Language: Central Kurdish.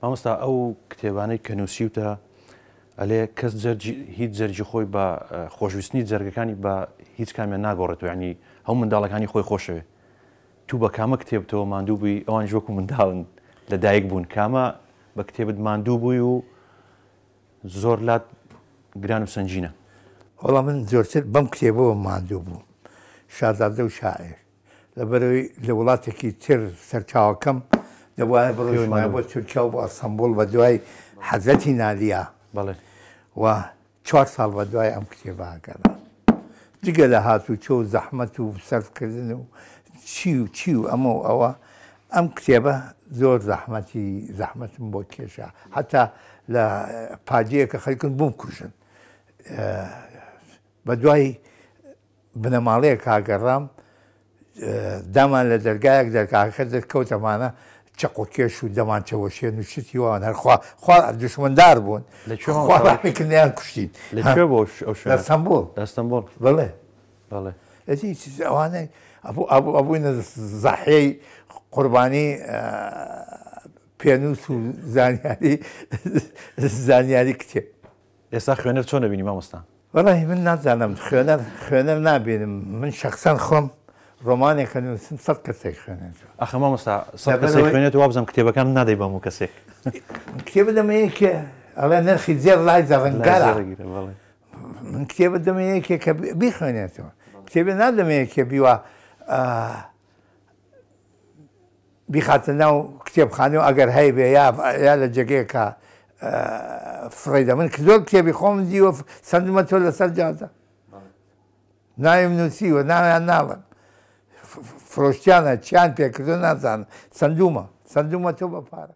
مامۆستا ئەو کتێبانەی کە نووسیوتە ئەلێ کەس هیچ جەرگی خۆی بە خۆشویستنی جەرگەکانی بە هیچ کامیان ناگۆڕێتەوە، ینی هەموو منداڵەکانی خۆی خۆشەوێ. تو بە کامە کتێبتەوە ماندوو بووی؟ ئەوان ژوەکو منداڵن لەدایک بوون، کامە بە کتێبت ماندوو بووی و زۆر لات گران و سنجینە؟ وەڵام من زۆرتر بەم کتێبەوە ماندوو بووم، شازادە و شاعیر، لەبەرەوەی لە وڵاتێکی تر سەرچاوەکەم دەبواە بڕۆژمایە بۆ تورکیا و بۆ ئەستەمبوڵ بە دوای حەزەتی نالیا. بەڵێ. و 4 ساڵ بە دوای ئەم کتێباگەڕا، جگە لە هاتوچۆ و زەحمەت و سەرفکردن و چی و ئەمە و ئەوە، ئەم کتێبە زۆر زەحمەتم بۆ کێشا، حتا لە پادیەکە خەریکن بووم کوژن. بە دوای بنەماڵەیە کاگەڕام دامان لە دەرگایەک دەرگاکە دەرکەوتەمانە چەق و کێش و دەمان چەوەشێن و شتی وان هەرخوا دشمندار بوون، ڕامیکردیان کوشتین. لەکوێ بۆ لە ئەستەمبوڵ؟ لە ئەستەمبوڵ. بەڵێ بەڵێ. ئەوانەی ئەبووینە زەحیەی قوربانی پێنووس و زانیاری کتێب. ئێستا خوێنەر چۆن دەبینی مامۆستا؟ وەڵی من نازانم، خوێنەر نابینم. من شخصەن خۆم ڕۆمانێکە نووسم 100 کەسێک خوێنێتەوە. ئەخە مامۆستا 100 کەسێک خوێنێت و وابزانم کتێبەکان نادەی بە هەموو کەسێک. کتێبە دەمەیەکێ ئەڵێ نرخی زێر لای زەڕەنگارە، من کتێبە دەمەیەکێ کە بیخوێنێتەوە، کتێبە نادەمەیەکێ بیوە بیخاتە ناو کتێبخانە و ئەگەر هەیە بێ یا لە جێگەیەکە فڕێدە. من زۆر کتێبی خۆم دیوە سندمە تۆ لەسەر جادە ناویم نووسیوە، ناویان ناڵم، فرۆشتیانە چیان پێکردو نازانم، سندومە تۆ بە پارە.